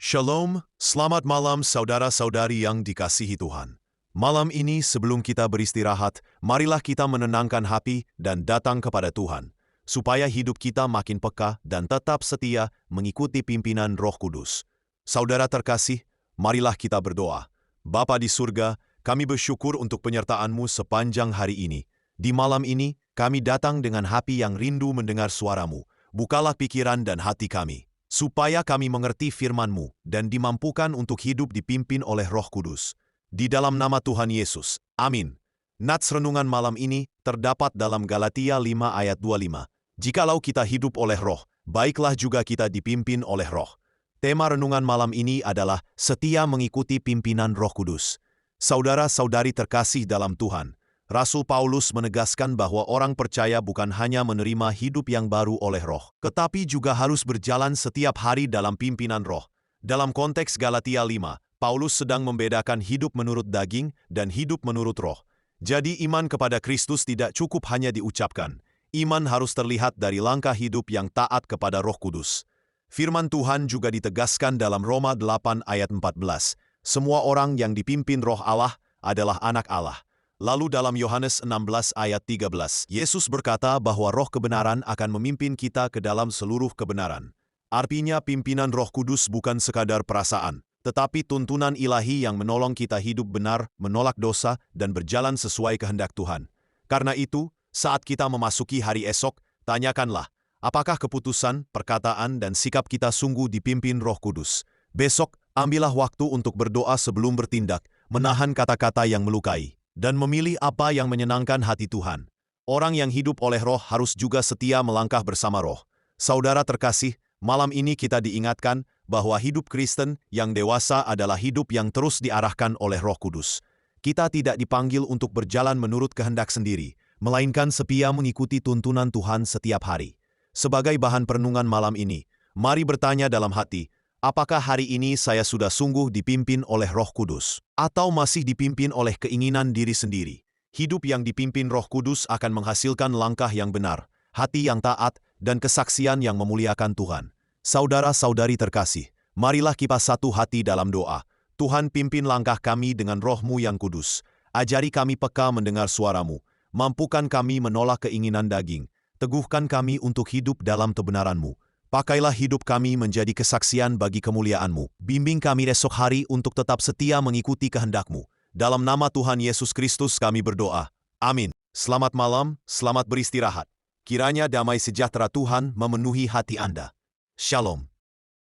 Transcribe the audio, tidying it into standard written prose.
Shalom, selamat malam saudara-saudari yang dikasihi Tuhan. Malam ini sebelum kita beristirahat, marilah kita menenangkan hati dan datang kepada Tuhan, supaya hidup kita makin peka dan tetap setia mengikuti pimpinan Roh Kudus. Saudara terkasih, marilah kita berdoa. Bapa di surga, kami bersyukur untuk penyertaan-Mu sepanjang hari ini. Di malam ini, kami datang dengan hati yang rindu mendengar suara-Mu. Bukalah pikiran dan hati kami, supaya kami mengerti firman-Mu dan dimampukan untuk hidup dipimpin oleh Roh Kudus. Di dalam nama Tuhan Yesus, amin. Nats renungan malam ini terdapat dalam Galatia 5 ayat 25. Jikalau kita hidup oleh Roh, baiklah juga kita dipimpin oleh Roh. Tema renungan malam ini adalah setia mengikuti pimpinan Roh Kudus. Saudara-saudari terkasih dalam Tuhan, Rasul Paulus menegaskan bahwa orang percaya bukan hanya menerima hidup yang baru oleh Roh, tetapi juga harus berjalan setiap hari dalam pimpinan Roh. Dalam konteks Galatia 5, Paulus sedang membedakan hidup menurut daging dan hidup menurut Roh. Jadi iman kepada Kristus tidak cukup hanya diucapkan. Iman harus terlihat dari langkah hidup yang taat kepada Roh Kudus. Firman Tuhan juga ditegaskan dalam Roma 8 ayat 14. Semua orang yang dipimpin Roh Allah adalah anak Allah. Lalu dalam Yohanes 16 ayat 13, Yesus berkata bahwa Roh kebenaran akan memimpin kita ke dalam seluruh kebenaran. Artinya pimpinan Roh Kudus bukan sekadar perasaan, tetapi tuntunan ilahi yang menolong kita hidup benar, menolak dosa, dan berjalan sesuai kehendak Tuhan. Karena itu, saat kita memasuki hari esok, tanyakanlah, apakah keputusan, perkataan, dan sikap kita sungguh dipimpin Roh Kudus. Besok, ambillah waktu untuk berdoa sebelum bertindak, menahan kata-kata yang melukai, dan memilih apa yang menyenangkan hati Tuhan. Orang yang hidup oleh Roh harus juga setia melangkah bersama Roh. Saudara terkasih, malam ini kita diingatkan bahwa hidup Kristen yang dewasa adalah hidup yang terus diarahkan oleh Roh Kudus. Kita tidak dipanggil untuk berjalan menurut kehendak sendiri, melainkan setia mengikuti tuntunan Tuhan setiap hari. Sebagai bahan perenungan malam ini, mari bertanya dalam hati, apakah hari ini saya sudah sungguh dipimpin oleh Roh Kudus, atau masih dipimpin oleh keinginan diri sendiri? Hidup yang dipimpin Roh Kudus akan menghasilkan langkah yang benar, hati yang taat, dan kesaksian yang memuliakan Tuhan. Saudara-saudari terkasih, marilah kita satu hati dalam doa. Tuhan, pimpin langkah kami dengan Roh-Mu yang kudus. Ajari kami peka mendengar suara-Mu. Mampukan kami menolak keinginan daging. Teguhkan kami untuk hidup dalam kebenaran-Mu. Pakailah hidup kami menjadi kesaksian bagi kemuliaan-Mu. Bimbing kami esok hari untuk tetap setia mengikuti kehendak-Mu. Dalam nama Tuhan Yesus Kristus kami berdoa. Amin. Selamat malam, selamat beristirahat. Kiranya damai sejahtera Tuhan memenuhi hati Anda. Shalom.